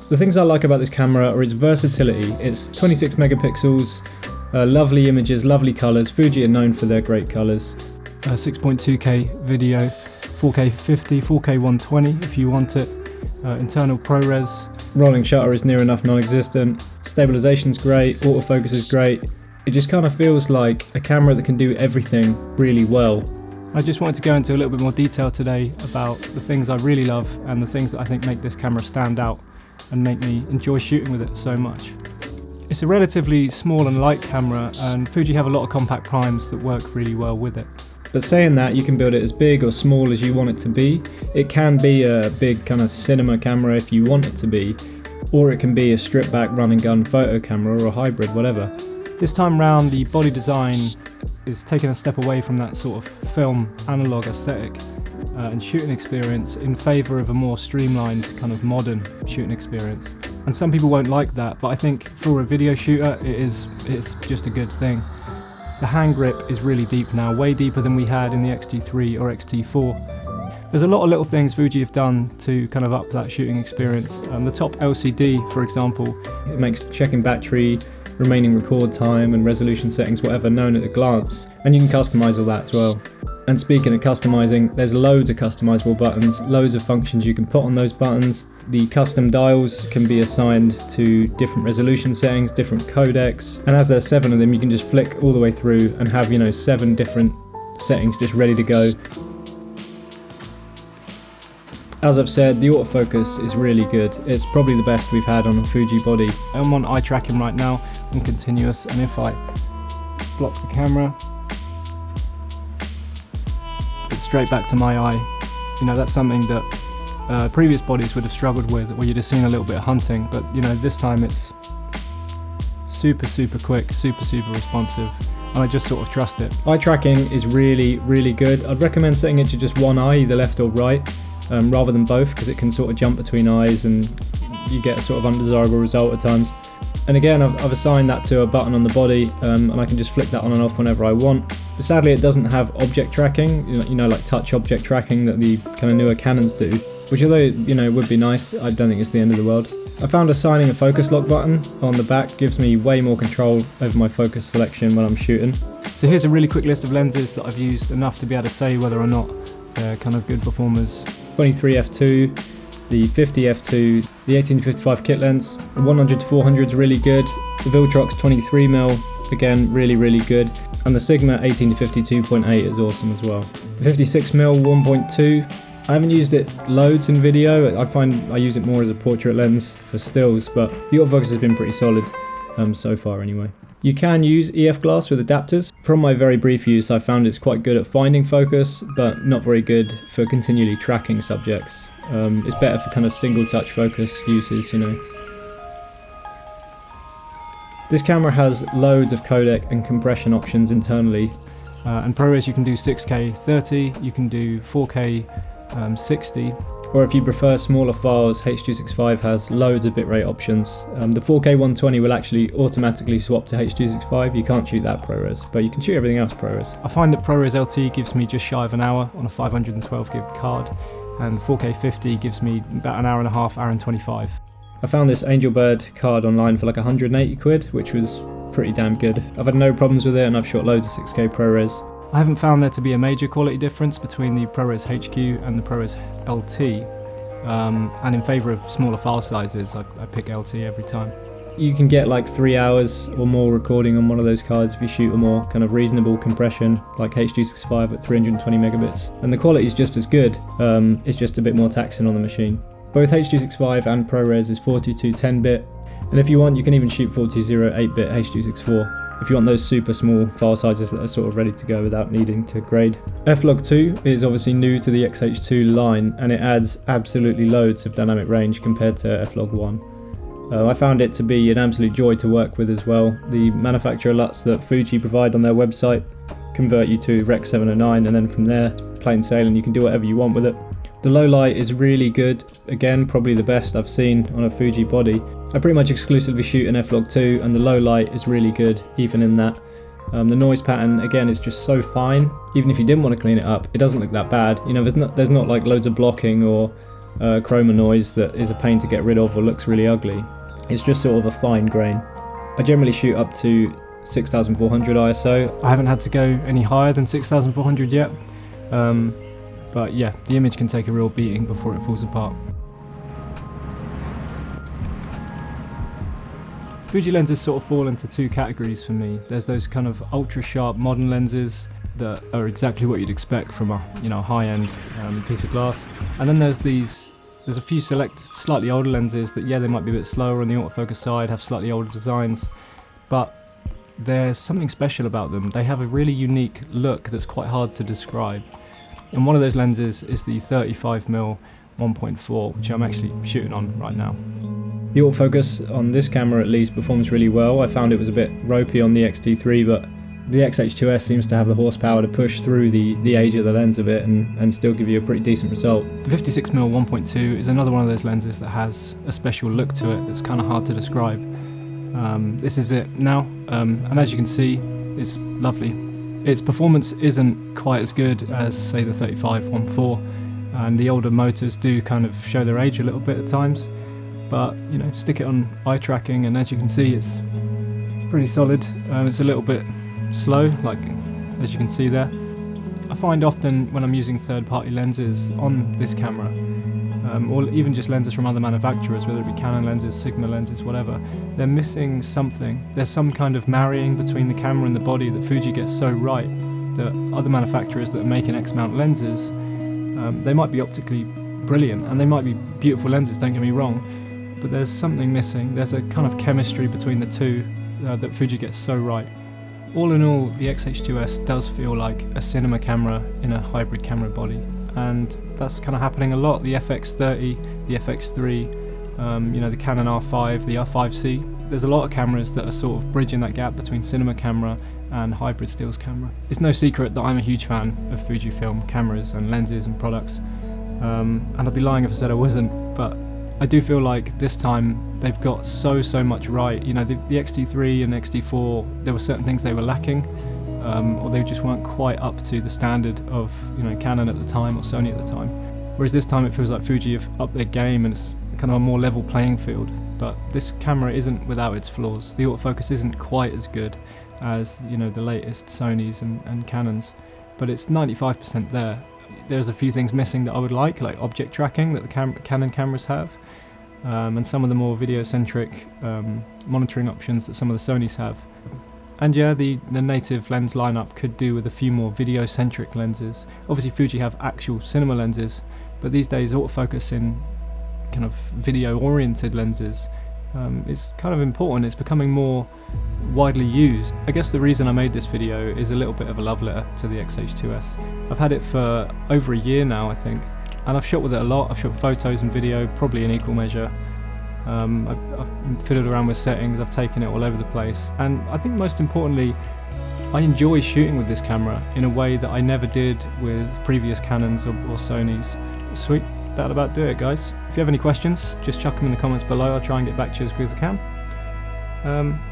The things I like about this camera are its versatility. It's 26 megapixels, lovely images, lovely colours. Fuji are known for their great colours. 6.2K video, 4K 50, 4K 120 if you want it. Internal ProRes. Rolling shutter is near enough non-existent. Stabilization's great, autofocus is great. It just kind of feels like a camera that can do everything really well. I just wanted to go into a little bit more detail today about the things I really love and the things that I think make this camera stand out and make me enjoy shooting with it so much. It's a relatively small and light camera, and Fuji have a lot of compact primes that work really well with it. But saying that, you can build it as big or small as you want it to be. It can be a big kind of cinema camera if you want it to be, or it can be a stripped back run and gun photo camera or a hybrid, whatever. This time round, the body design is taking a step away from that sort of film analog aesthetic and shooting experience in favour of a more streamlined kind of modern shooting experience. And some people won't like that, but I think for a video shooter it's just a good thing. The hand grip is really deep now, way deeper than we had in the X-T3 or X-T4. There's a lot of little things Fuji have done to kind of up that shooting experience. The top LCD, for example, it makes checking battery, remaining record time and resolution settings, whatever, known at a glance, and you can customize all that as well. And speaking of customizing, there's loads of customizable buttons, loads of functions you can put on those buttons. The custom dials can be assigned to different resolution settings, different codecs, and as there's 7 of them, you can just flick all the way through and have, 7 different settings just ready to go. As I've said, the autofocus is really good. It's probably the best we've had on a Fuji body. I'm on eye tracking right now on continuous, and if I block the camera, it's straight back to my eye. That's something that previous bodies would have struggled with, or you'd have seen a little bit of hunting, but this time it's super quick, super responsive, and I just sort of trust it. Eye tracking is really good. I'd recommend setting it to just one eye, either left or right, rather than both, because it can sort of jump between eyes and you get a sort of undesirable result at times. And again, I've assigned that to a button on the body, and I can just flick that on and off whenever I want. But sadly, it doesn't have object tracking, like touch object tracking that the kind of newer Canons do, which although, would be nice, I don't think it's the end of the world. I found assigning a focus lock button on the back gives me way more control over my focus selection when I'm shooting. So here's a really quick list of lenses that I've used enough to be able to say whether or not they're kind of good performers. 23 f2, the 50 f2, the 18-55 kit lens, the 100-400 is really good, the Viltrox 23mm, again really good, and the Sigma 18-50 2.8 is awesome as well. The 56mm 1.2, I haven't used it loads in video. I find I use it more as a portrait lens for stills, but the autofocus has been pretty solid so far anyway. You can use EF glass with adapters. From my very brief use, I found it's quite good at finding focus, but not very good for continually tracking subjects. It's better for kind of single touch focus uses, This camera has loads of codec and compression options internally. And ProRes you can do 6K 30, you can do 4K 60, or if you prefer smaller files, H.265 has loads of bitrate options. The 4K 120 will actually automatically swap to H.265, you can't shoot that ProRes, but you can shoot everything else ProRes. I find that ProRes LT gives me just shy of an hour on a 512 gig card, and 4K 50 gives me about an hour and a half, hour and 25. I found this Angelbird card online for like 180 quid, which was pretty damn good. I've had no problems with it, and I've shot loads of 6K ProRes. I haven't found there to be a major quality difference between the ProRes HQ and the ProRes LT, and in favour of smaller file sizes, I pick LT every time. You can get like 3 hours or more recording on one of those cards if you shoot a more kind of reasonable compression, like H.265 at 320 megabits, and the quality is just as good, it's just a bit more taxing on the machine. Both H.265 and ProRes is 422 10-bit, and if you want you can even shoot 420 8-bit H.264. If you want those super small file sizes that are sort of ready to go without needing to grade. F-Log2 is obviously new to the X-H2 line, and it adds absolutely loads of dynamic range compared to F-Log1. I found it to be an absolute joy to work with as well. The manufacturer LUTs that Fuji provide on their website convert you to Rec 709, and then from there, plain sailing, you can do whatever you want with it. The low light is really good, again probably the best I've seen on a Fuji body. I pretty much exclusively shoot in F-Log2, and the low light is really good even in that. The noise pattern again is just so fine, even if you didn't want to clean it up, it doesn't look that bad. There's not like loads of blocking or chroma noise that is a pain to get rid of or looks really ugly. It's just sort of a fine grain. I generally shoot up to 6400 ISO. I haven't had to go any higher than 6400 yet, but yeah, the image can take a real beating before it falls apart. Fuji lenses sort of fall into two categories for me. There's those kind of ultra sharp modern lenses that are exactly what you'd expect from a high-end piece of glass, and then there's a few select slightly older lenses that, yeah, they might be a bit slower on the autofocus side, have slightly older designs, but there's something special about them. They have a really unique look that's quite hard to describe, and one of those lenses is the 35mm 1.4, which I'm actually shooting on right now. The autofocus on this camera at least performs really well. I found it was a bit ropey on the X-T3, but the X-H2S seems to have the horsepower to push through the age of the lens a bit and still give you a pretty decent result. The 56mm 1.2 is another one of those lenses that has a special look to it that's kind of hard to describe. This is it now, and as you can see, it's lovely. Its performance isn't quite as good as, say, the 35 1.4, and the older motors do kind of show their age a little bit at times, but stick it on eye tracking and as you can see it's pretty solid. It's a little bit slow, like as you can see there. I find often when I'm using third-party lenses on this camera, or even just lenses from other manufacturers, whether it be Canon lenses, Sigma lenses, whatever, they're missing something. There's some kind of marrying between the camera and the body that Fuji gets so right that other manufacturers that are making X-mount lenses, they might be optically brilliant and they might be beautiful lenses, don't get me wrong, but there's something missing. There's a kind of chemistry between the two that Fuji gets so right. All in all, the X-H2S does feel like a cinema camera in a hybrid camera body, and that's kind of happening a lot. The FX30, the FX3, the Canon R5, the R5C. There's a lot of cameras that are sort of bridging that gap between cinema camera and hybrid stills camera. It's no secret that I'm a huge fan of Fujifilm cameras and lenses and products, and I'd be lying if I said I wasn't, but I do feel like this time they've got so much right. The X-T3 and X-T4, there were certain things they were lacking, or they just weren't quite up to the standard of Canon at the time or Sony at the time. Whereas this time it feels like Fuji have upped their game and it's kind of a more level playing field. But this camera isn't without its flaws. The autofocus isn't quite as good as the latest Sonys and Canons, but it's 95% there. There's a few things missing that I would like object tracking that the Canon cameras have, and some of the more video-centric monitoring options that some of the Sonys have. And yeah, the native lens lineup could do with a few more video-centric lenses. Obviously Fuji have actual cinema lenses, but these days autofocus in kind of video-oriented lenses is kind of important. It's becoming more widely used. I guess the reason I made this video is a little bit of a love letter to the X-H2S. I've had it for over a year now, I think, and I've shot with it a lot. I've shot photos and video, probably in equal measure. I've fiddled around with settings, I've taken it all over the place, and I think most importantly, I enjoy shooting with this camera in a way that I never did with previous Canons or Sonys. Sweet, that'll about do it, guys. If you have any questions, just chuck them in the comments below. I'll try and get back to you as quick as I can.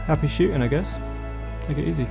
Happy shooting, I guess. Take it easy.